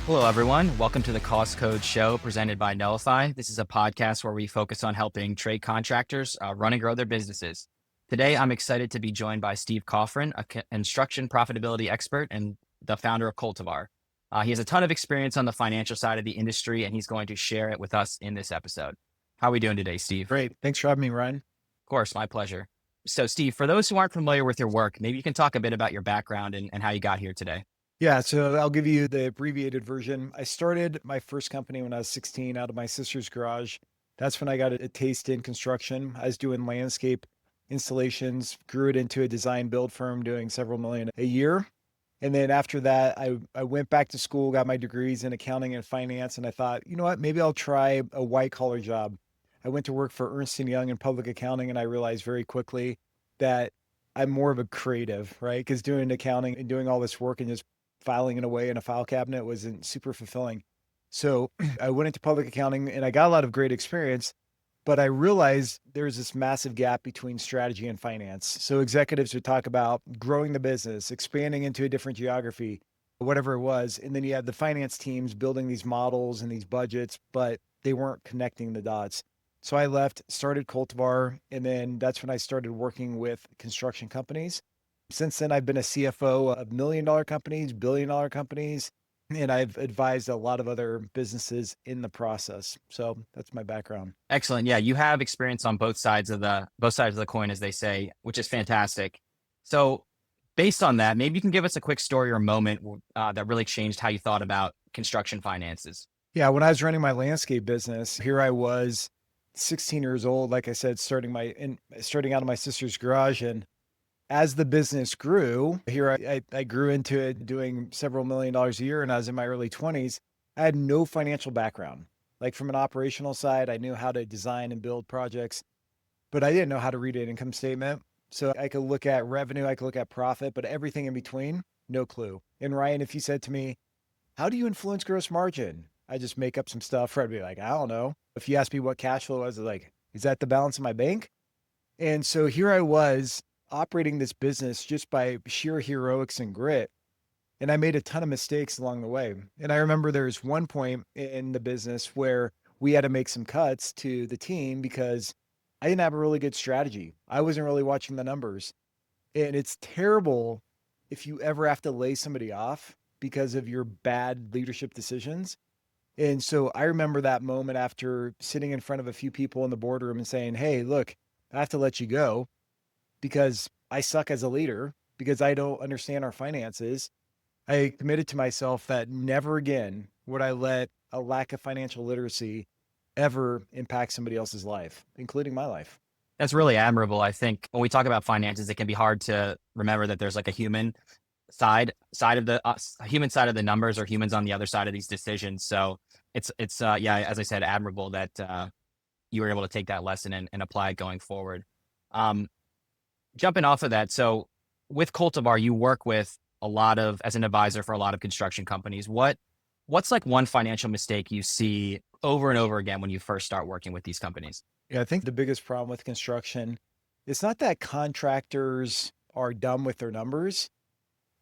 Hello, everyone. Welcome to the Cost Code Show presented by Nullify. This is a podcast where we focus on helping trade contractors run and grow their businesses. Today, I'm excited to be joined by Steve Coughran, a construction profitability expert and the founder of Coltivar. He has a ton of experience on the financial side of the industry, and he's going to share it with us in this episode. How are we doing today, Steve? Great. Thanks for having me, Ryan. Of course, my pleasure. So, Steve, for those who aren't familiar with your work, maybe you can talk a bit about your background and how you got here today. Yeah, so I'll give you the abbreviated version. I started my first company when I was 16 out of my sister's garage. That's when I got a taste in construction. I was doing landscape installations, grew it into a design build firm doing several million a year. And then after that, I went back to school, got my degrees in accounting and finance. And I thought, you know what, maybe I'll try a white collar job. I went to work for Ernst & Young in public accounting, and I realized very quickly that I'm more of a creative, right? Because doing accounting and doing all this work and just filing it away in a file cabinet wasn't super fulfilling. So I went into public accounting and I got a lot of great experience, but I realized there's this massive gap between strategy and finance. So executives would talk about growing the business, expanding into a different geography, whatever it was. And then you had the finance teams building these models and these budgets, but they weren't connecting the dots. So I left, started Coltivar, and then that's when I started working with construction companies. Since then, I've been a CFO of $1 million companies, $1 billion companies, and I've advised a lot of other businesses in the process. So that's my background. Excellent. Yeah, you have experience on both sides of the coin, as they say, which is fantastic. So, based on that, maybe you can give us a quick story or moment that really changed how you thought about construction finances. Yeah, when I was running my landscape business, here I was, 16 years old, like I said, starting out of my sister's garage. And as the business grew, here I grew into it doing several $1 million a year. And I was in my early 20s. I had no financial background. Like from an operational side, I knew how to design and build projects, but I didn't know how to read an income statement. So I could look at revenue, I could look at profit, but everything in between, no clue. And Ryan, if you said to me, how do you influence gross margin? I just make up some stuff. I'd be like, I don't know. If you ask me what cash flow was, I was like, is that the balance of my bank? And so here I was operating this business just by sheer heroics and grit. And I made a ton of mistakes along the way. And I remember there was one point in the business where we had to make some cuts to the team because I didn't have a really good strategy. I wasn't really watching the numbers. And it's terrible if you ever have to lay somebody off because of your bad leadership decisions. And so I remember that moment after sitting in front of a few people in the boardroom and saying, hey, look, I have to let you go because I suck as a leader, because I don't understand our finances. I committed to myself that never again would I let a lack of financial literacy ever impact somebody else's life, including my life. That's really admirable. I think when we talk about finances, it can be hard to remember that there's like a human side of the human side of the numbers, or humans on the other side of these decisions. So it's yeah, as I said, admirable that you were able to take that lesson and apply it going forward. Um, Jumping off of that, so with Cultivar, you work with as an advisor for a lot of construction companies. What's like one financial mistake you see over and over again when you first start working with these companies? Yeah, I think the biggest problem with construction, it's not that contractors are dumb with their numbers.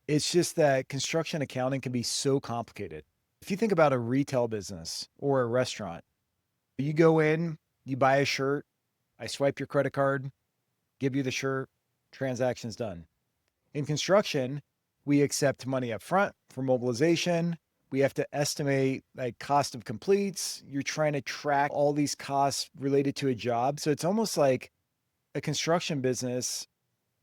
It's just that construction accounting can be so complicated. If you think about a retail business or a restaurant, you go in, you buy a shirt, I swipe your credit card, give you the shirt, transaction's done. In construction, we accept money up front for mobilization. We have to estimate like cost of completes. You're trying to track all these costs related to a job. So it's almost like a construction business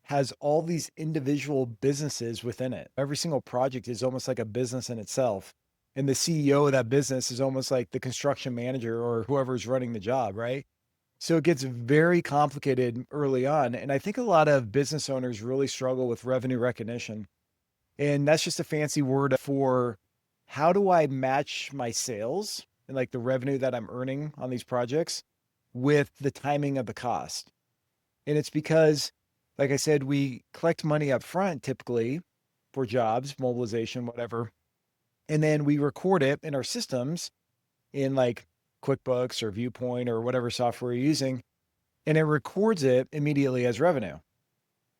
has all these individual businesses within it. Every single project is almost like a business in itself. And the CEO of that business is almost like the construction manager or whoever's running the job, right? So it gets very complicated early on. And I think a lot of business owners really struggle with revenue recognition. And that's just a fancy word for how do I match my sales and like the revenue that I'm earning on these projects with the timing of the cost. And it's because, like I said, we collect money up front typically for jobs, mobilization, whatever. And then we record it in our systems in like QuickBooks or Viewpoint or whatever software you're using, and it records it immediately as revenue.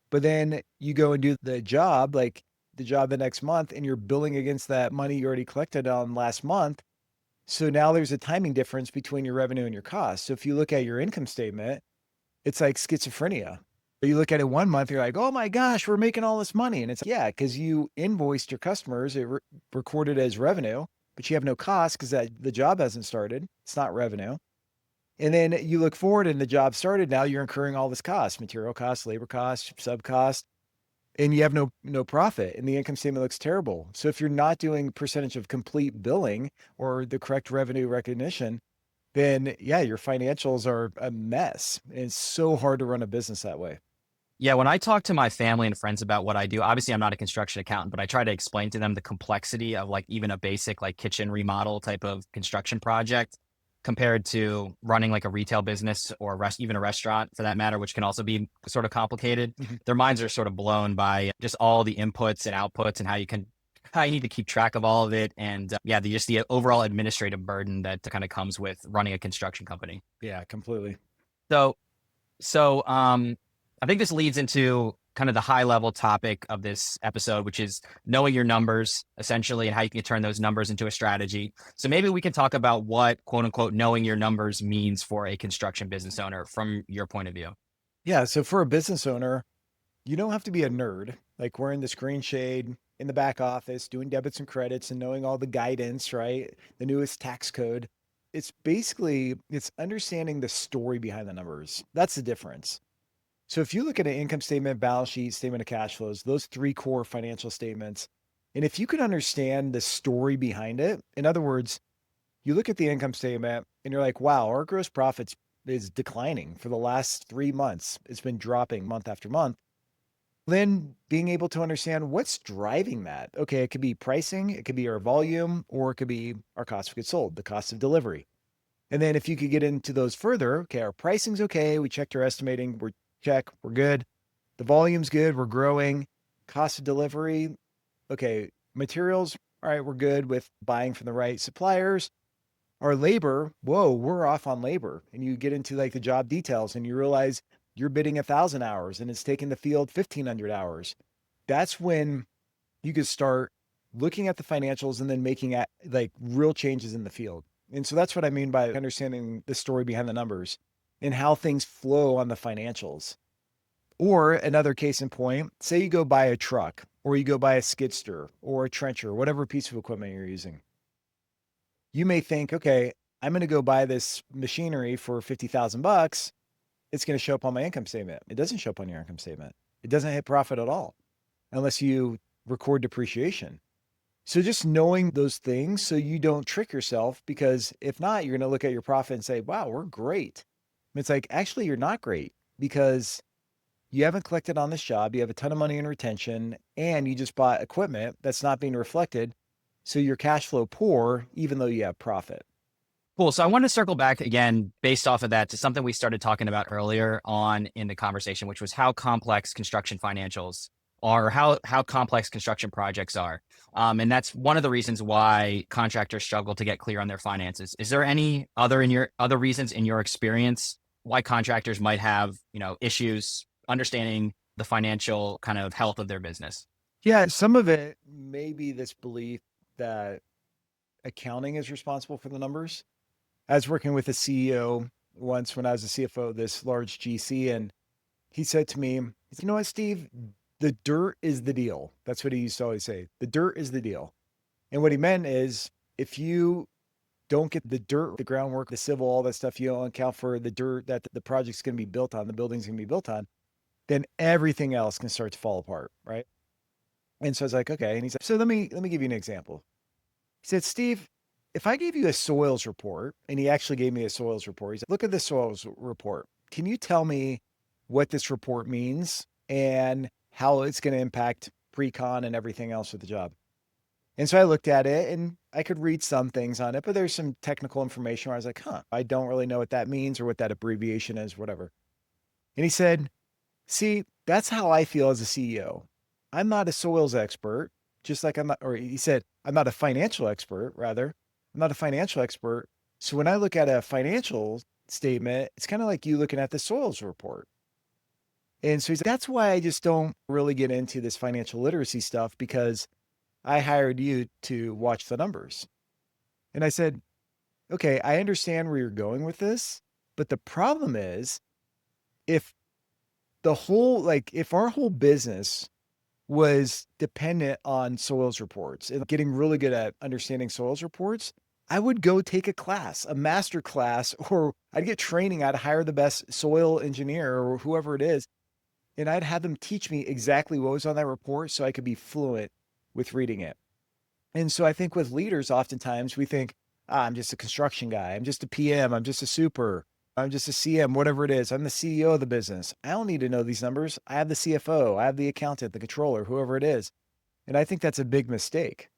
But then you go and do the job, like the job the next month and you're billing against that money you already collected on last month. So now there's a timing difference between your revenue and your cost. So if you look at your income statement, it's like schizophrenia. You look at it one month, you're like, oh my gosh, we're making all this money. And it's, yeah, because you invoiced your customers, recorded as revenue, but you have no cost because the job hasn't started. It's not revenue. And then you look forward and the job started. Now you're incurring all this cost, material costs, labor costs, sub cost, and you have no profit and the income statement looks terrible. So if you're not doing percentage of complete billing or the correct revenue recognition, then yeah, your financials are a mess. And it's so hard to run a business that way. Yeah, when I talk to my family and friends about what I do, obviously I'm not a construction accountant, but I try to explain to them the complexity of like even a basic like kitchen remodel type of construction project compared to running like a retail business or even a restaurant for that matter, which can also be sort of complicated. Mhm. Their minds are sort of blown by just all the inputs and outputs and how you need to keep track of all of it. And yeah, just the overall administrative burden that kind of comes with running a construction company. Yeah, completely. So so I think this leads into kind of the high level topic of this episode, which is knowing your numbers essentially and how you can turn those numbers into a strategy. So maybe we can talk about what quote unquote knowing your numbers means for a construction business owner from your point of view. Yeah. So for a business owner, you don't have to be a nerd, like wearing the screen shade in the back office, doing debits and credits and knowing all the guidance, right? The newest tax code. It's understanding the story behind the numbers. That's the difference. So if you look at an income statement, balance sheet, statement of cash flows, those three core financial statements, and if you can understand the story behind it, in other words, you look at the income statement and you're like, wow, our gross profits is declining for the last 3 months. It's been dropping month after month. Then being able to understand what's driving that. Okay, it could be pricing, it could be our volume, or it could be our cost of goods sold, the cost of delivery. And then if you could get into those further, okay, our pricing's okay. We checked our estimating. We're good. The volume's good. We're growing. Cost of delivery, okay. Materials, all right, we're good with buying from the right suppliers. Our labor, whoa, we're off on labor. And you get into like the job details and you realize you're bidding 1,000 hours and it's taking the field 1,500 hours. That's when you could start looking at the financials and then making like real changes in the field. And so that's what I mean by understanding the story behind the numbers and how things flow on the financials. Or another case in point, say you go buy a truck or you go buy a skidster or a trencher, whatever piece of equipment you're using. You may think, okay, I'm going to go buy this machinery for 50,000 bucks. It's going to show up on my income statement. It doesn't show up on your income statement. It doesn't hit profit at all unless you record depreciation. So just knowing those things so you don't trick yourself, because if not, you're going to look at your profit and say, wow, we're great. And it's like, actually, you're not great because you haven't collected on this job. You have a ton of money in retention and you just bought equipment that's not being reflected. So your cash flow poor, even though you have profit. Cool. So I want to circle back again based off of that to something we started talking about earlier on in the conversation, which was how complex construction financials are, how complex construction projects are. And that's one of the reasons why contractors struggle to get clear on their finances. Is there any other reasons in your experience why contractors might have, issues understanding the financial kind of health of their business? Yeah, some of it may be this belief that accounting is responsible for the numbers. I was working with a CEO once when I was a CFO of this large GC, and he said to me, you know what, Steve, the dirt is the deal. That's what he used to always say. The dirt is the deal. And what he meant is if you don't get the dirt, the groundwork, the civil, all that stuff, you don't account for the dirt that the project's going to be built on, the building's going to be built on, then everything else can start to fall apart. Right. And so I was like, okay. And he said, so let me give you an example. He said, Steve, if I gave you a soils report, and he actually gave me a soils report, he said, look at this soils report. Can you tell me what this report means and how it's going to impact pre-con and everything else with the job? And so I looked at it and I could read some things on it, but there's some technical information where I was like, I don't really know what that means or what that abbreviation is, whatever. And he said, see, that's how I feel as a CEO. I'm not a soils expert, just like I'm not, or he said, I'm not a financial expert, rather. I'm not a financial expert. So when I look at a financial statement, it's kind of like you looking at the soils report. And so he's like, that's why I just don't really get into this financial literacy stuff because I hired you to watch the numbers. And I said, okay, I understand where you're going with this, but the problem is if if our whole business was dependent on soils reports and getting really good at understanding soils reports, I would go take a class, a master class, or I'd get training. I'd hire the best soil engineer or whoever it is, and I'd have them teach me exactly what was on that report so I could be fluent with reading it. And so I think with leaders, oftentimes we think, I'm just a construction guy. I'm just a PM. I'm just a super. I'm just a CM, whatever it is. I'm the CEO of the business. I don't need to know these numbers. I have the CFO. I have the accountant, the controller, whoever it is. And I think that's a big mistake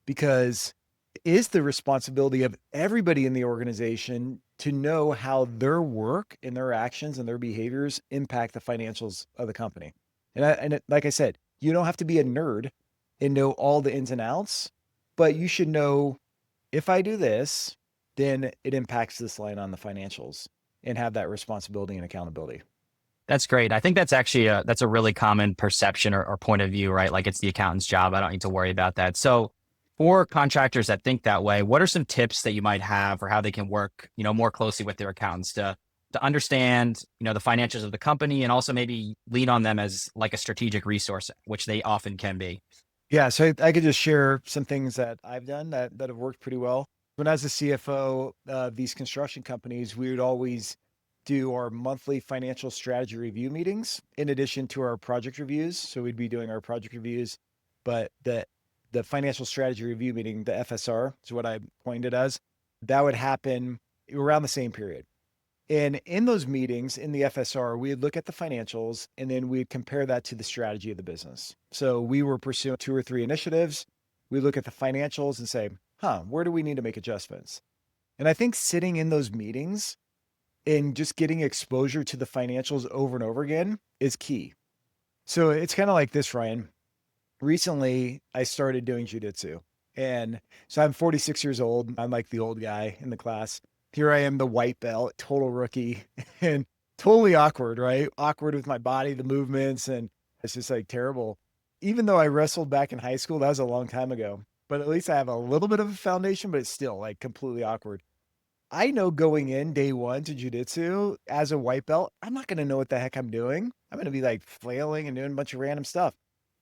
because it is the responsibility of everybody in the organization to know how their work and their actions and their behaviors impact the financials of the company. Like I said, you don't have to be a nerd and know all the ins and outs, but you should know if I do this, then it impacts this line on the financials and have that responsibility and accountability. That's great. I think that's actually that's a really common perception or point of view, right? Like it's the accountant's job. I don't need to worry about that. So for contractors that think that way, what are some tips that you might have for how they can work, more closely with their accountants to understand, the financials of the company and also maybe lean on them as like a strategic resource, which they often can be. Yeah, so I could just share some things that I've done that have worked pretty well. When I was a CFO of these construction companies, we would always do our monthly financial strategy review meetings in addition to our project reviews. So we'd be doing our project reviews, but the financial strategy review meeting, the FSR is what I coined it as, that would happen around the same period. And in those meetings in the FSR, we'd look at the financials and then we'd compare that to the strategy of the business. So we were pursuing two or three initiatives. We look at the financials and say, where do we need to make adjustments? And I think sitting in those meetings and just getting exposure to the financials over and over again is key. So it's kind of like this, Ryan. Recently, I started doing jujitsu. And so I'm 46 years old. I'm like the old guy in the class. Here I am, the white belt, total rookie, and totally awkward, right? Awkward with my body, the movements, and it's just like terrible. Even though I wrestled back in high school, that was a long time ago, but at least I have a little bit of a foundation, but it's still like completely awkward. I know going in day one to jujitsu as a white belt, I'm not going to know what the heck I'm doing. I'm going to be like flailing and doing a bunch of random stuff.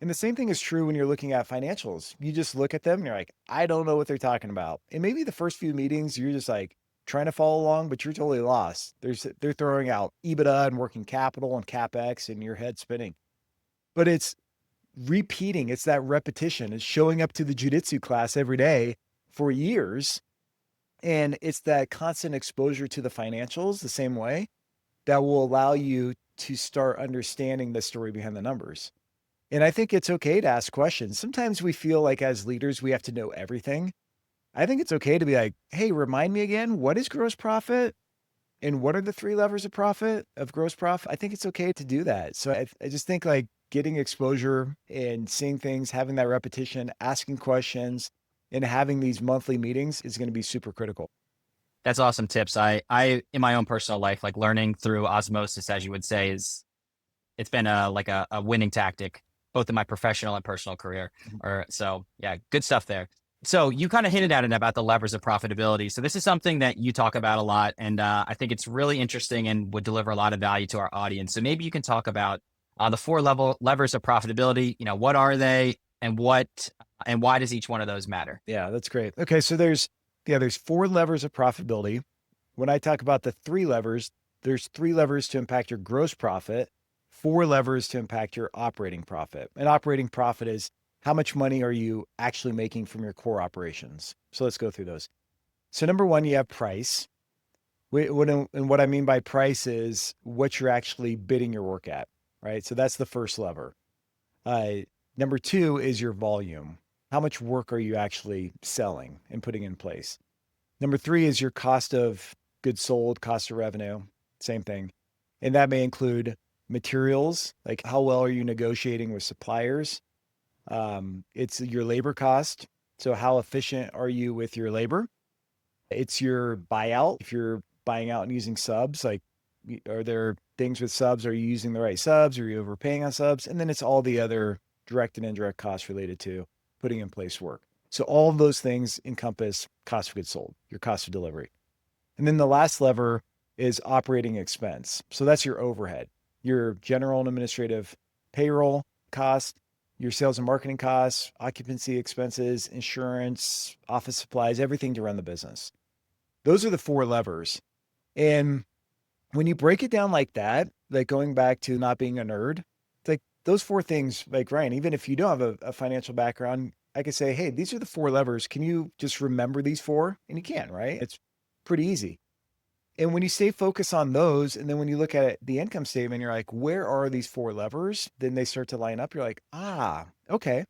And the same thing is true when you're looking at financials. You just look at them and you're like, I don't know what they're talking about. And maybe the first few meetings, you're just like trying to follow along, but you're totally lost. They're throwing out EBITDA and working capital and CapEx and your head spinning. But it's repeating, it's that repetition. It's showing up to the jujitsu class every day for years. And it's that constant exposure to the financials the same way that will allow you to start understanding the story behind the numbers. And I think it's okay to ask questions. Sometimes we feel like as leaders, we have to know everything. I think it's okay to be like, hey, remind me again, what is gross profit? And what are the three levers of profit, of gross profit? I think it's okay to do that. So I just think like getting exposure and seeing things, having that repetition, asking questions, and having these monthly meetings is going to be super critical. That's awesome tips. I in my own personal life, like learning through osmosis, as you would say, is it's been a winning tactic, both in my professional and personal career. Or so yeah, good stuff there. So you kind of hinted at it about the levers of profitability. So this is something that you talk about a lot, and I think it's really interesting and would deliver a lot of value to our audience. So maybe you can talk about the four levers of profitability. What are they, and why does each one of those matter? Yeah, that's great. Okay, so there's four levers of profitability. When I talk about the three levers, there's three levers to impact your gross profit, four levers to impact your operating profit. And operating profit is how much money are you actually making from your core operations? So let's go through those. So number one, you have price. And what I mean by price is what you're actually bidding your work at, right? So that's the first lever. Uh, Number two is your volume. How much work are you actually selling and putting in place? Number three is your cost of goods sold, cost of revenue, same thing. And that may include materials, like how well are you negotiating with suppliers? It's your labor cost. So how efficient are you with your labor? It's your buyout. If you're buying out and using subs, like are there things with subs. Are you using the right subs? Are you overpaying on subs? And then it's all the other direct and indirect costs related to putting in place work. So all of those things encompass cost of goods sold, your cost of delivery. And then the last lever is operating expense. So that's your overhead, your general and administrative payroll cost, your sales and marketing costs, occupancy expenses, insurance, office supplies, everything to run the business. Those are the four levers. And when you break it down like that, like going back to not being a nerd, it's like those four things, like Ryan, even if you don't have a financial background, I could say, hey, these are the four levers. Can you just remember these four? And you can, right? It's pretty easy. And when you stay focused on those, and then when you look at the income statement, you're like, where are these four levers? Then they start to line up. You're like, okay.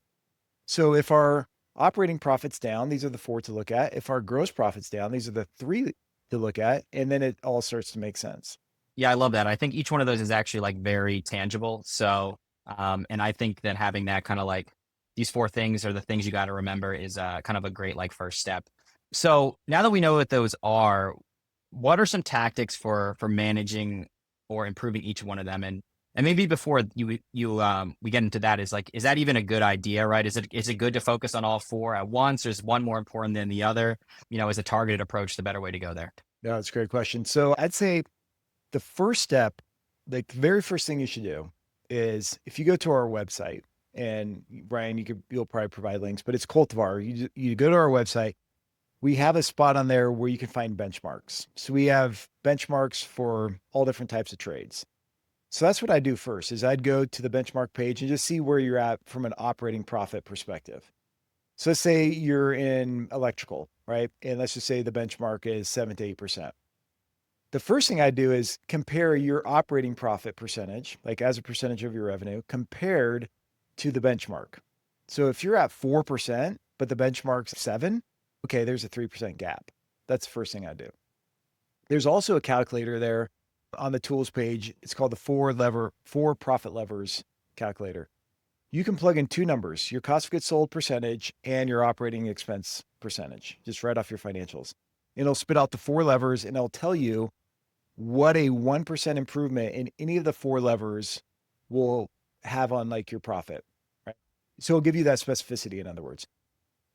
So if our operating profit's down, these are the four to look at. If our gross profit's down, these are the three to look at. And then it all starts to make sense. Yeah, I love that. I think each one of those is actually like very tangible. So, and I think that having that kind of like these four things are the things you got to remember is kind of a great like first step. So now that we know what those are, what are some tactics for managing or improving each one of them? And maybe before we get into that, is that even a good idea, right? Is it good to focus on all four at once? Or is one more important than the other? Is a targeted approach the better way to go there? Yeah, that's a great question. So I'd say the first step, like the very first thing you should do is if you go to our website, and Brian, you'll probably provide links, but it's Coltivar. You go to our website. We have a spot on there where you can find benchmarks. So we have benchmarks for all different types of trades. So that's what I do first is I'd go to the benchmark page and just see where you're at from an operating profit perspective. So let's say you're in electrical, right? And let's just say the benchmark is 7 to 8%. The first thing I do is compare your operating profit percentage, like as a percentage of your revenue, compared to the benchmark. So if you're at 4%, but the benchmark's 7, okay, there's a 3% gap. That's the first thing I do. There's also a calculator there on the tools page. It's called the four profit levers calculator. You can plug in two numbers, your cost of goods sold percentage and your operating expense percentage, just right off your financials. It'll spit out the four levers and it'll tell you what a 1% improvement in any of the four levers will have on like your profit, right? So it'll give you that specificity, in other words.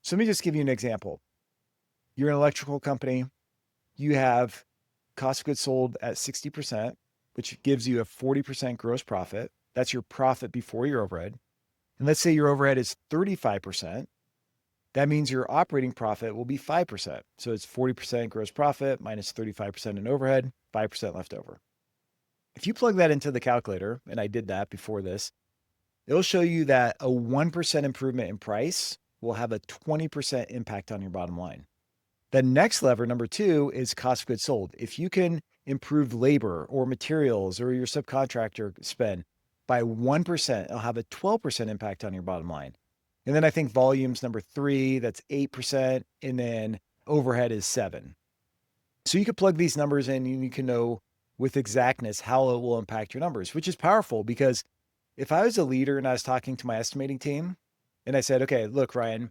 So let me just give you an example. You're an electrical company. You have cost of goods sold at 60%, which gives you a 40% gross profit. That's your profit before your overhead. And let's say your overhead is 35%. That means your operating profit will be 5%. So it's 40% gross profit minus 35% in overhead, 5% left over. If you plug that into the calculator, and I did that before this, it'll show you that a 1% improvement in price will have a 20% impact on your bottom line. The next lever, number two, is cost of goods sold. If you can improve labor or materials or your subcontractor spend by 1%, it'll have a 12% impact on your bottom line. And then I think volume's number three, that's 8%. And then overhead is 7. So you could plug these numbers in and you can know with exactness how it will impact your numbers, which is powerful because if I was a leader and I was talking to my estimating team and I said, okay, look, Ryan,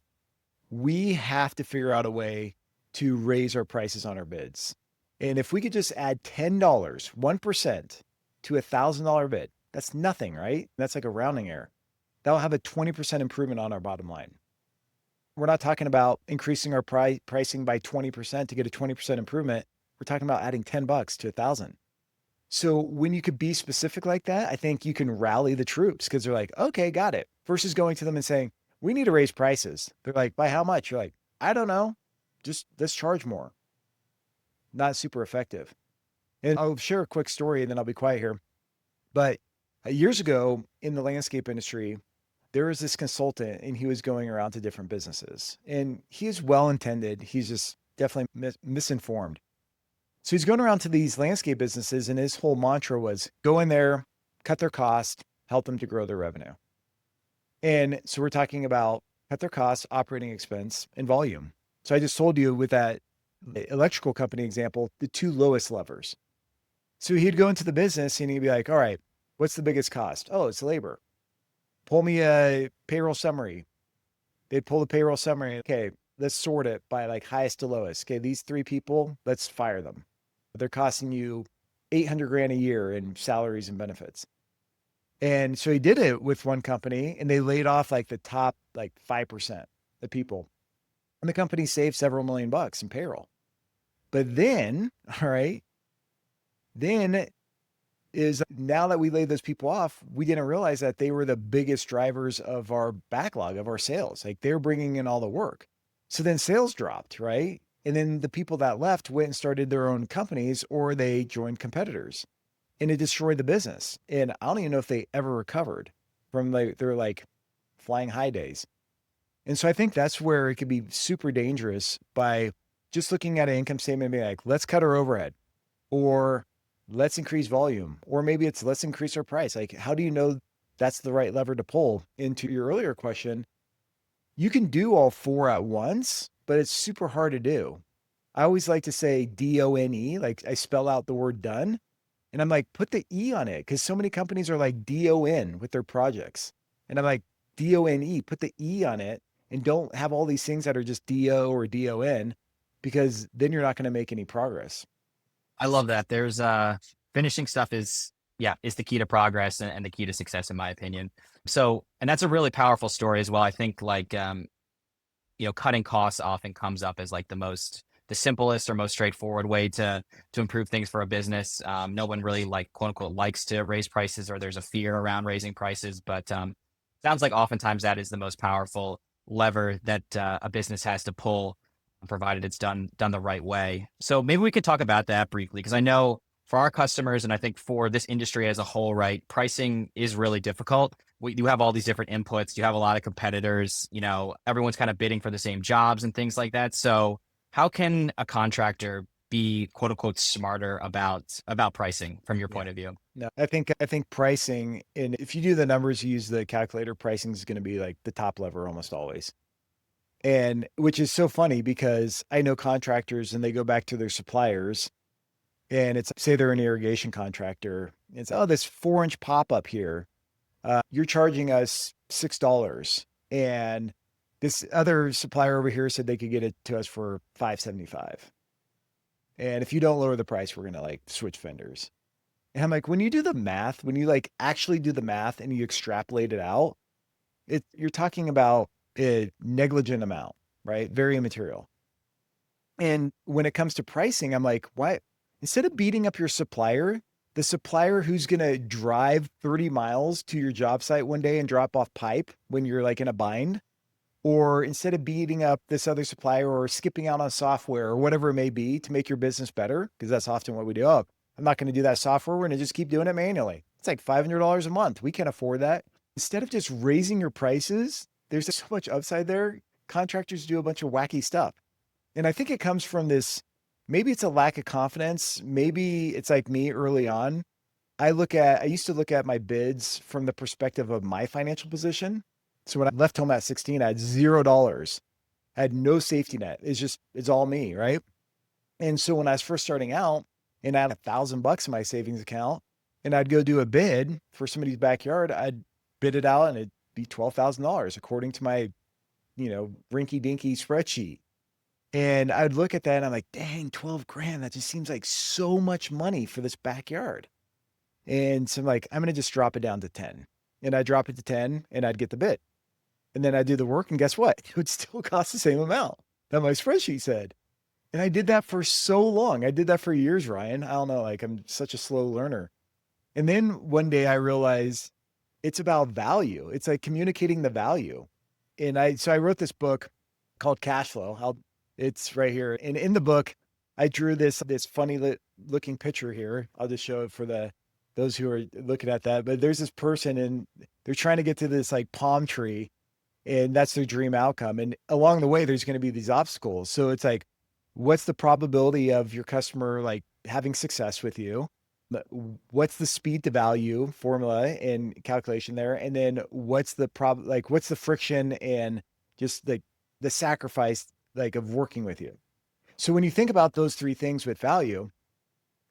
we have to figure out a way to raise our prices on our bids. And if we could just add $10, 1% to $1,000 bid, that's nothing, right? That's like a rounding error. That'll have a 20% improvement on our bottom line. We're not talking about increasing our pricing by 20% to get a 20% improvement. We're talking about adding $10 to 1,000. So when you could be specific like that, I think you can rally the troops because they're like, okay, got it. Versus going to them and saying, we need to raise prices. They're like, by how much? You're like, I don't know. Just let's charge more. Not super effective. And I'll share a quick story and then I'll be quiet here. But years ago in the landscape industry, there was this consultant and he was going around to different businesses and he's well-intended. He's just definitely misinformed. So he's going around to these landscape businesses and his whole mantra was go in there, cut their cost, help them to grow their revenue. And so we're talking about cut their costs, operating expense, and volume. So I just told you with that electrical company example, the two lowest levers. So he'd go into the business and he'd be like, all right, what's the biggest cost? Oh, it's labor. Pull me a payroll summary. They'd pull the payroll summary. Okay, let's sort it by like highest to lowest. Okay, these three people, let's fire them. They're costing you 800 grand a year in salaries and benefits. And so he did it with one company and they laid off like the top like 5% of people. And the company saved several million bucks in payroll. But then, all right, then is now that we laid those people off, we didn't realize that they were the biggest drivers of our backlog of our sales. Like they're bringing in all the work. So then sales dropped, right? And then the people that left went and started their own companies or they joined competitors and it destroyed the business. And I don't even know if they ever recovered from like their like flying high days. And so I think that's where it could be super dangerous by just looking at an income statement and being like, let's cut our overhead or let's increase volume, or maybe it's let's increase our price. Like, how do you know that's the right lever to pull? Into your earlier question, you can do all four at once, but it's super hard to do. I always like to say DONE, like I spell out the word done. And I'm like, put the E on it because so many companies are like DON with their projects. And I'm like, DONE, put the E on it and don't have all these things that are just DO or DON because then you're not going to make any progress. I love that. There's finishing stuff is yeah, is the key to progress and the key to success in my opinion. So, and that's a really powerful story as well. I think like cutting costs often comes up as like the simplest or most straightforward way to improve things for a business. No one really like quote unquote likes to raise prices or there's a fear around raising prices, but sounds like oftentimes that is the most powerful lever that a business has to pull, provided it's done the right way. So maybe we could talk about that briefly because I know for our customers and I think for this industry as a whole, right, pricing is really difficult. You have all these different inputs. You have a lot of competitors. Everyone's kind of bidding for the same jobs and things like that. So how can a contractor be quote unquote smarter about pricing from your Yeah. point of view? No, I think pricing, and if you do the numbers, you use the calculator, pricing is going to be like the top lever almost always. And which is so funny because I know contractors and they go back to their suppliers and it's say they're an irrigation contractor. It's, oh, this 4-inch pop up here. You're charging us $6. And this other supplier over here said they could get it to us for $5.75. And if you don't lower the price, we're going to like switch vendors. And I'm like, when you do the math, when you like actually do the math and you extrapolate it out, you're talking about a negligent amount, right? Very immaterial. And when it comes to pricing, I'm like, why? Instead of beating up your supplier, the supplier who's going to drive 30 miles to your job site one day and drop off pipe when you're like in a bind, or instead of beating up this other supplier or skipping out on software or whatever it may be to make your business better, because that's often what we do. Oh, I'm not going to do that software. We're going to just keep doing it manually. It's like $500 a month. We can't afford that. Instead of just raising your prices, there's so much upside there. Contractors do a bunch of wacky stuff. And I think it comes from this, maybe it's a lack of confidence. Maybe it's like me early on. I used to look at my bids from the perspective of my financial position. So when I left home at 16, I had $0. I had no safety net. It's all me, right? And so when I was first starting out and I had $1,000 in my savings account and I'd go do a bid for somebody's backyard, I'd bid it out and it'd be $12,000 according to my, rinky dinky spreadsheet. And I'd look at that and I'm like, dang, 12 grand. That just seems like so much money for this backyard. And so I'm like, I'm going to just drop it down to 10. And I drop it to 10 and I'd get the bid. And then I'd do the work. And guess what? It would still cost the same amount that my spreadsheet said. And I did that for so long. I did that for years, Ryan. I don't know. Like I'm such a slow learner. And then one day I realized it's about value. It's like communicating the value. So I wrote this book called Cash Flow. It's right here. And in the book, I drew this funny looking picture here. I'll just show it for those who are looking at that. But there's this person and they're trying to get to this like palm tree and that's their dream outcome. And along the way, there's going to be these obstacles. So it's like, what's the probability of your customer like having success with you? What's the speed to value formula and calculation there? And then what's the what's the friction and just like the sacrifice like of working with you? So when you think about those three things with value,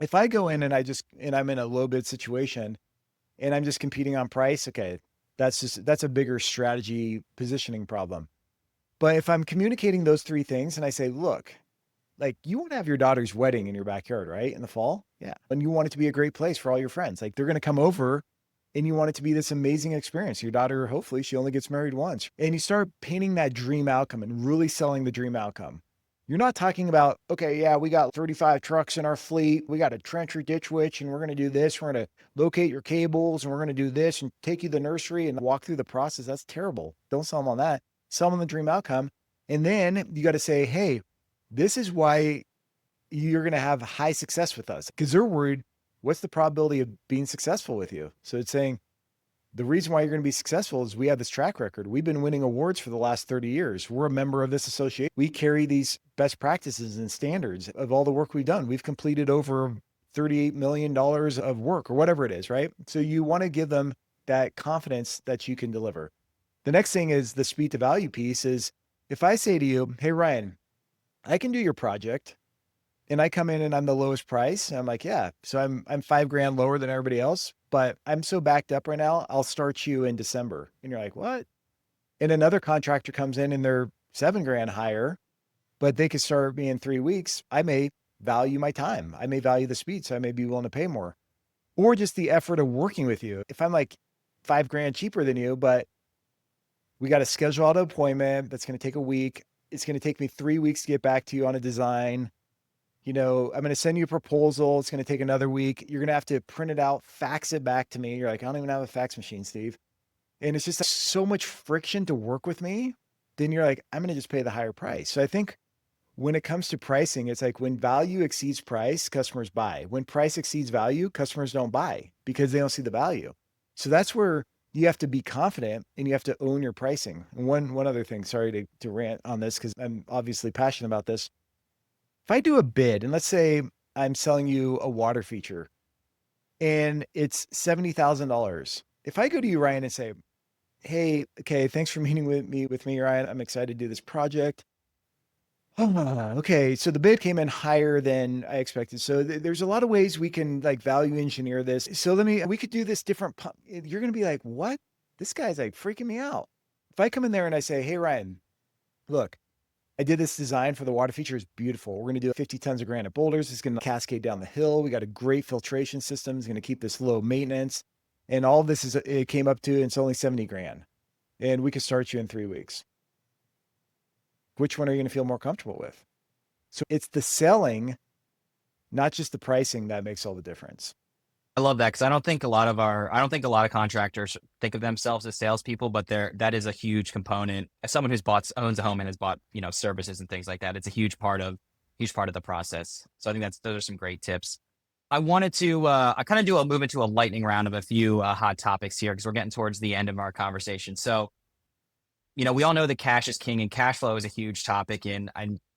if I go in and I'm in a low bid situation and I'm just competing on price, okay, that's a bigger strategy positioning problem. But if I'm communicating those three things and I say, look, like you want to have your daughter's wedding in your backyard, right? In the fall. Yeah. And you want it to be a great place for all your friends. Like they're going to come over and you want it to be this amazing experience. Your daughter, hopefully she only gets married once, and you start painting that dream outcome and really selling the dream outcome. You're not talking about, okay, yeah, we got 35 trucks in our fleet. We got a trencher ditch witch and we're going to do this. We're going to locate your cables and we're going to do this and take you to the nursery and walk through the process. That's terrible. Don't sell them on that. Sell them the dream outcome. And then you got to say, hey, this is why you're going to have high success with us, because they're worried, what's the probability of being successful with you? So it's saying the reason why you're going to be successful is we have this track record. We've been winning awards for the last 30 years. We're a member of this association. We carry these best practices and standards of all the work we've done. We've completed over $38 million of work or whatever it is, right? So you want to give them that confidence that you can deliver. The next thing is the speed to value piece is if I say to you, hey, Ryan, I can do your project, and I come in and I'm the lowest price. And I'm like, yeah, so I'm $5,000 lower than everybody else, but I'm so backed up right now. I'll start you in December. And you're like, what? And another contractor comes in and they're $7,000 higher, but they could start me in 3 weeks. I may value my time. I may value the speed. So I may be willing to pay more, or just the effort of working with you. If I'm like $5,000 cheaper than you, but we got to schedule out an appointment that's going to take a week. It's going to take me 3 weeks to get back to you on a design. I'm going to send you a proposal. It's going to take another week. You're going to have to print it out, fax it back to me. You're like, I don't even have a fax machine, Steve. And it's just so much friction to work with me. Then you're like, I'm going to just pay the higher price. So I think when it comes to pricing, it's like when value exceeds price, customers buy. When price exceeds value, customers don't buy because they don't see the value. So that's where you have to be confident and you have to own your pricing. And one other thing, sorry to rant on this because I'm obviously passionate about this. If I do a bid and let's say I'm selling you a water feature and it's $70,000. If I go to you, Ryan, and say, hey, okay, thanks for meeting with me, Ryan. I'm excited to do this project. Okay, so the bid came in higher than I expected. So there's a lot of ways we can like value engineer this. So we could do this different. You're going to be like, what? This guy's like freaking me out. If I come in there and I say, hey, Ryan, look, I did this design for the water feature. It's beautiful. We're going to do 50 tons of granite boulders. It's going to cascade down the hill. We got a great filtration system. It's going to keep this low maintenance. And all this it came up to, and it's only 70 grand. And we could start you in 3 weeks. Which one are you going to feel more comfortable with? So it's the selling, not just the pricing, that makes all the difference. I love that because I don't think a lot of contractors think of themselves as salespeople, but that is a huge component. As someone owns a home and has bought, services and things like that, it's a huge part of the process. So I think those are some great tips. I wanted to, I kind of move into a lightning round of a few hot topics here because we're getting towards the end of our conversation. So, we all know that cash is king and cash flow is a huge topic in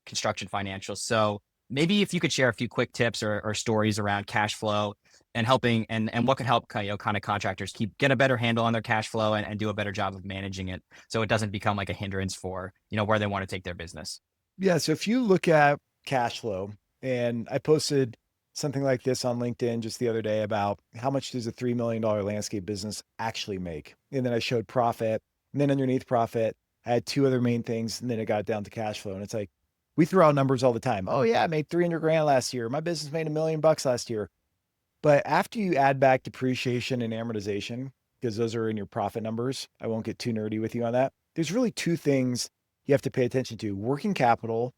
construction financials. So maybe if you could share a few quick tips or stories around cash flow and helping and what could help kind of contractors get a better handle on their cash flow and do a better job of managing it so it doesn't become like a hindrance for, where they want to take their business. Yeah. So if you look at cash flow, and I posted something like this on LinkedIn just the other day about how much does a $3 million landscape business actually make? And then I showed profit. And then underneath profit, I had two other main things. And then it got down to cash flow. And it's like, we throw out numbers all the time. Oh yeah, I made 300 grand last year. My business made $1 million last year. But after you add back depreciation and amortization, because those are in your profit numbers, I won't get too nerdy with you on that. There's really two things you have to pay attention to: working capital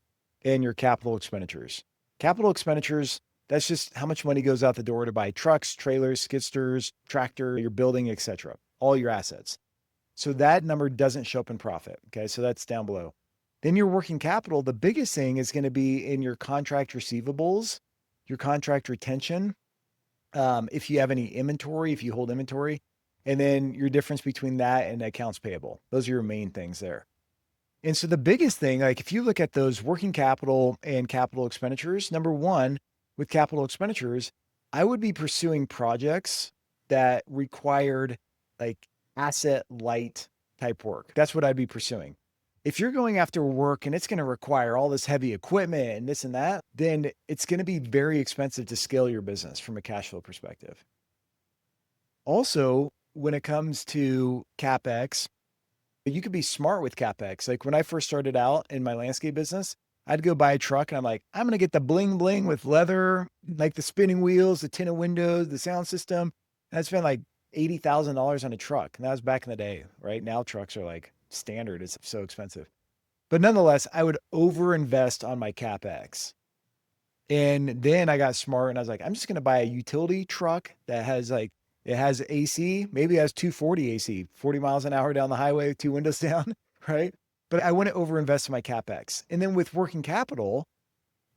and your capital expenditures. Capital expenditures, that's just how much money goes out the door to buy trucks, trailers, skid steers, tractor, your building, etc. All your assets. So that number doesn't show up in profit. Okay. So that's down below. Then your working capital, the biggest thing is going to be in your contract receivables, your contract retention. If you have any inventory, if you hold inventory, and then your difference between that and accounts payable. Those are your main things there. And so the biggest thing, like if you look at those working capital and capital expenditures, number one, with capital expenditures, I would be pursuing projects that required like asset light type work. That's what I'd be pursuing. If you're going after work and it's going to require all this heavy equipment and this and that, then it's going to be very expensive to scale your business from a cash flow perspective. Also, when it comes to CapEx, you could be smart with CapEx. Like when I first started out in my landscape business, I'd go buy a truck and I'm like, I'm going to get the bling bling with leather, like the spinning wheels, the tinted windows, the sound system. And I spent like $80,000 on a truck. And that was back in the day, right? Now trucks are like standard. It's so expensive. But nonetheless, I would overinvest on my CapEx. And then I got smart and I was like, I'm just going to buy a utility truck that has like, it has AC, maybe it has 240 AC, 40 miles an hour down the highway, with two windows down, right? But I wouldn't overinvest in my CapEx. And then with working capital,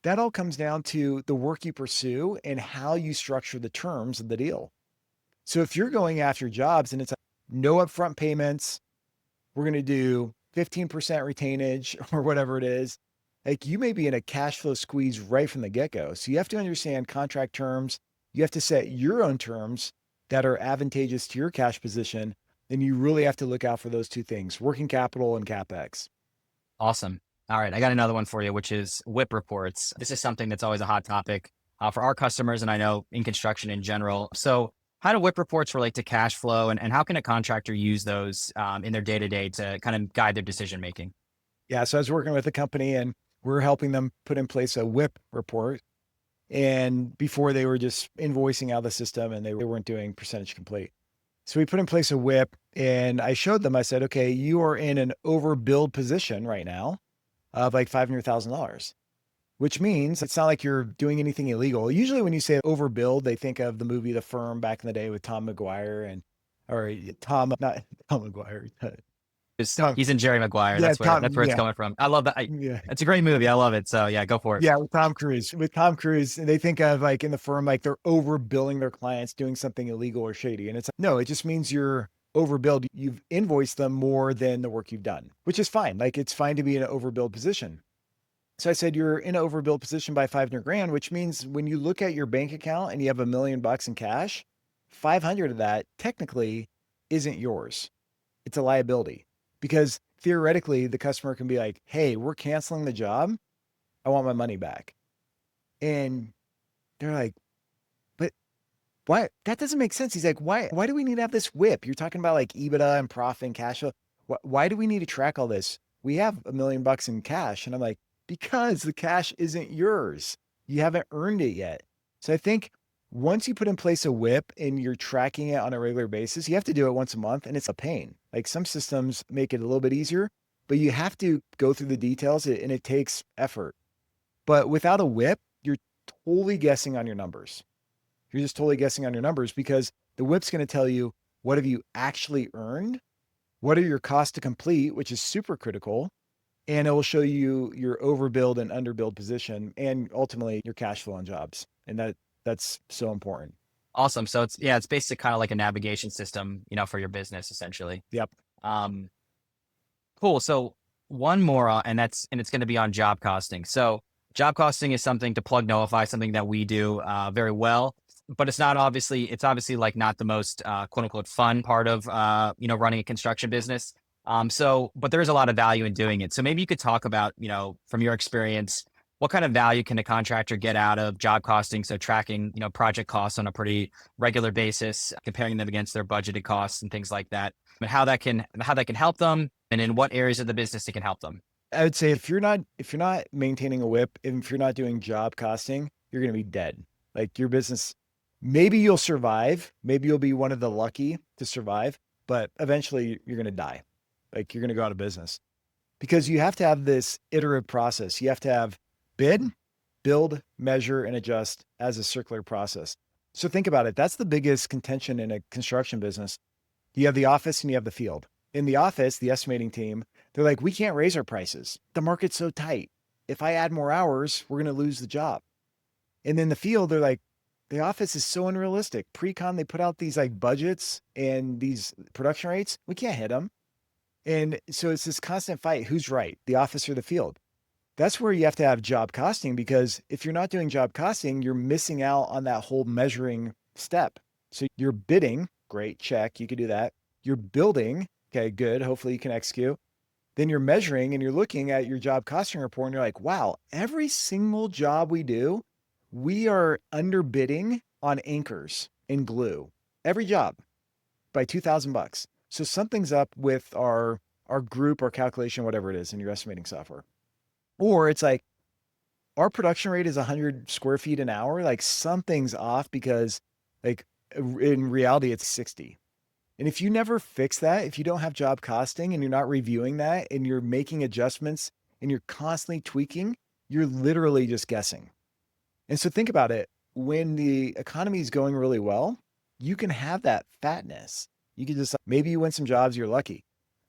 that all comes down to the work you pursue and how you structure the terms of the deal. So if you're going after jobs and it's like no upfront payments, we're going to do 15% retainage or whatever it is, like you may be in a cash flow squeeze right from the get go. So you have to understand contract terms. You have to set your own terms that are advantageous to your cash position. And you really have to look out for those two things, working capital and CapEx. Awesome. All right, I got another one for you, which is WIP reports. This is something that's always a hot topic for our customers, and I know in construction in general. So, how do WIP reports relate to cash flow, and how can a contractor use those in their day to day to kind of guide their decision making? Yeah. So I was working with a company and we're helping them put in place a WIP report. And before they were just invoicing out of the system and they weren't doing percentage complete. So we put in place a WIP and I showed them, I said, okay, you are in an overbilled position right now of like $500,000, which means it's not like you're doing anything illegal. Usually when you say overbilled, they think of the movie The Firm back in the day with Tom McGuire and, or Tom, not Tom McGuire, Tom, He's in Jerry Maguire. yeah, That's Tom, where it's yeah, coming from. I love that. yeah. It's a great movie. I love it. So yeah, go for it. Yeah, with Tom Cruise. With Tom Cruise, they think of like in the firm, like they're overbilling their clients, doing something illegal or shady. And it's no, it just means you're overbilled. You've invoiced them more than the work you've done, which is fine. Like it's fine to be in an overbilled position. So I said, you're in an overbilled position by 500 grand, which means when you look at your bank account and you have $1 million in cash, 500 of that technically isn't yours. It's a liability because theoretically the customer can be like, hey, we're canceling the job. I want my money back. And they're like, but why? That doesn't make sense. He's like, why do we need to have this whip? You're talking about like EBITDA and profit and cash flow. Why do we need to track all this? We have $1 million in cash. And I'm like, because the cash isn't yours. You haven't earned it yet. So I think once you put in place a whip and you're tracking it on a regular basis, you have to do it once a month and it's a pain. Like some systems make it a little bit easier, but you have to go through the details and it takes effort. But without a whip, you're totally guessing on your numbers. You're just totally guessing on your numbers because the whip's going to tell you what have you actually earned? What are your costs to complete, which is super critical. And it will show you your overbuild and underbuild position and ultimately your cash flow on jobs. And that's so important. Awesome. So it's basically kind of like a navigation system, for your business essentially. Yep. Um, cool. So one more, and it's going to be on job costing. So job costing is something to plug Notify, something that we do very well, but it's obviously like not the most quote unquote fun part of running a construction business. But there is a lot of value in doing it. So maybe you could talk about, from your experience, what kind of value can a contractor get out of job costing? So tracking, project costs on a pretty regular basis, comparing them against their budgeted costs and things like that, and how that can help them, and in what areas of the business it can help them. I would say if you're not maintaining a whip, if you're not doing job costing, you're going to be dead. Like your business, maybe you'll survive. Maybe you'll be one of the lucky to survive, but eventually you're going to die. Like you're going to go out of business because you have to have this iterative process. You have to have bid, build, measure, and adjust as a circular process. So think about it. That's the biggest contention in a construction business. You have the office and you have the field. In the office, the estimating team, they're like, we can't raise our prices. The market's so tight. If I add more hours, we're going to lose the job. And then the field, they're like, the office is so unrealistic. Pre-con, they put out these like budgets and these production rates. We can't hit them. And so it's this constant fight. Who's right? The office or the field? That's where you have to have job costing because if you're not doing job costing, you're missing out on that whole measuring step. So you're bidding, great, check, you could do that. You're building, okay, good, hopefully you can execute. Then you're measuring and you're looking at your job costing report and you're like, wow, every single job we do, we are underbidding on anchors and glue. Every job by $2,000. So something's up with our group, our calculation, whatever it is in your estimating software. Or it's like, our production rate is 100 square feet an hour. Like something's off because like in reality, it's 60. And if you never fix that, if you don't have job costing and you're not reviewing that and you're making adjustments and you're constantly tweaking, you're literally just guessing. And so think about it. When the economy is going really well, you can have that fatness. You can just, maybe you win some jobs, you're lucky.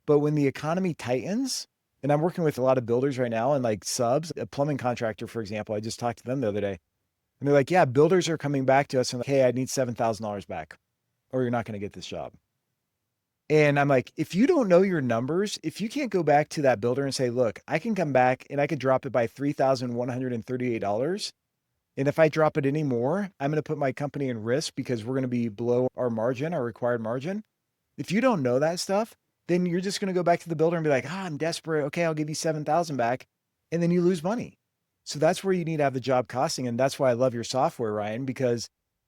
But when the economy tightens, and I'm working with a lot of builders right now and like subs, a plumbing contractor, for example, I just talked to them the other day and they're like, yeah, builders are coming back to us and like, hey, I need $7,000 back or you're not going to get this job. And I'm like, if you don't know your numbers, if you can't go back to that builder and say, look, I can come back and I could drop it by $3,138. And if I drop it anymore, I'm going to put my company in risk because we're going to be below our margin, our required margin. If you don't know that stuff, then you're just going to go back to the builder and be like, I'm desperate. Okay, I'll give you 7,000 back. And then you lose money. So that's where you need to have the job costing. And that's why I love your software, Ryan, because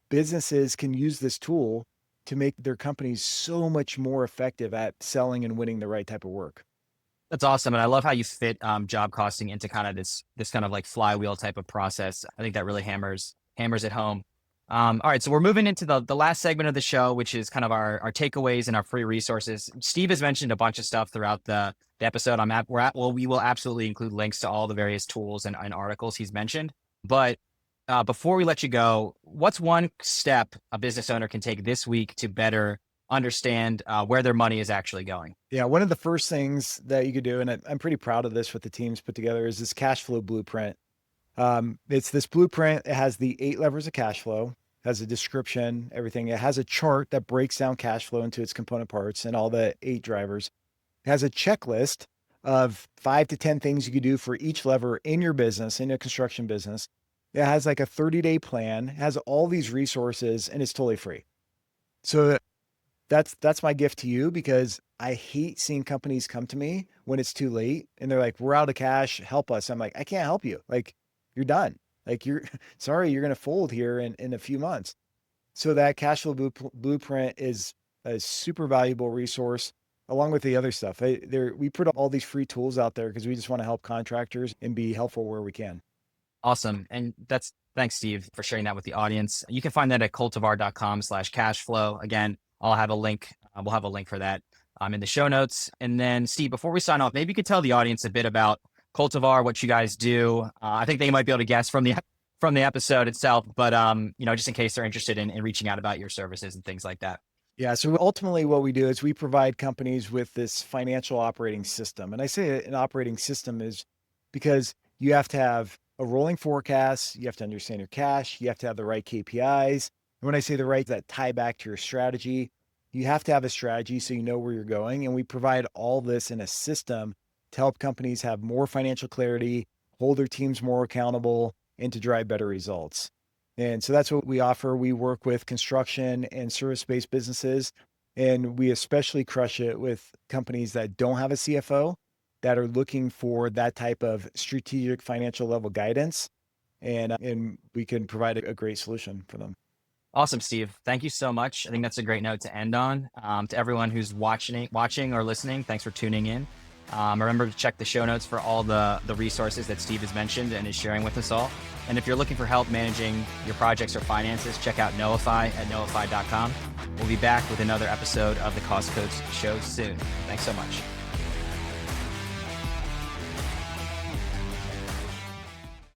businesses can use this tool to make their companies so much more effective at selling and winning the right type of work. That's awesome. And I love how you fit job costing into kind of this kind of like flywheel type of process. I think that really hammers it home. All right, so we're moving into the last segment of the show, which is kind of our takeaways and our free resources. Steve has mentioned a bunch of stuff throughout the episode. We will absolutely include links to all the various tools and articles he's mentioned. But before we let you go, what's one step a business owner can take this week to better understand where their money is actually going? Yeah, one of the first things that you could do, and I'm pretty proud of this, what the team's put together, is this cash flow blueprint. It's this blueprint. It has the 8 levers of cash flow, has a description, everything. It has a chart that breaks down cash flow into its component parts and all the 8 drivers. It has a checklist of 5 to 10 things you could do for each lever in your business, in a construction business. It has like a 30-day plan, it has all these resources, and it's totally free. So that's my gift to you, because I hate seeing companies come to me when it's too late and they're like, we're out of cash, help us. I'm like, I can't help you. Like, you're done. Like, you're sorry, you're going to fold here in a few months. So that cash flow blueprint is a super valuable resource along with the other stuff. We put all these free tools out there because we just want to help contractors and be helpful where we can. Awesome. And thanks, Steve, for sharing that with the audience. You can find that at cultivar.com/cashflow. Again, I'll have a link. We'll have a link for that in the show notes. And then, Steve, before we sign off, maybe you could tell the audience a bit about Coltivar, what you guys do. I think they might be able to guess from the episode itself, but just in case they're interested in reaching out about your services and things like that. Yeah. So ultimately what we do is we provide companies with this financial operating system. And I say an operating system is because you have to have a rolling forecast. You have to understand your cash. You have to have the right KPIs. And when I say the right, that tie back to your strategy, you have to have a strategy so you know where you're going. And we provide all this in a system to help companies have more financial clarity, hold their teams more accountable, and to drive better results. And so that's what we offer. We work with construction and service-based businesses, and we especially crush it with companies that don't have a CFO, that are looking for that type of strategic financial level guidance. And we can provide a great solution for them. Awesome, Steve. Thank you so much. I think that's a great note to end on. To everyone who's watching or listening, thanks for tuning in. Remember to check the show notes for all the resources that Steve has mentioned and is sharing with us all. And if you're looking for help managing your projects or finances, check out Knowify at knowify.com. We'll be back with another episode of the Cost Coach Show soon. Thanks so much.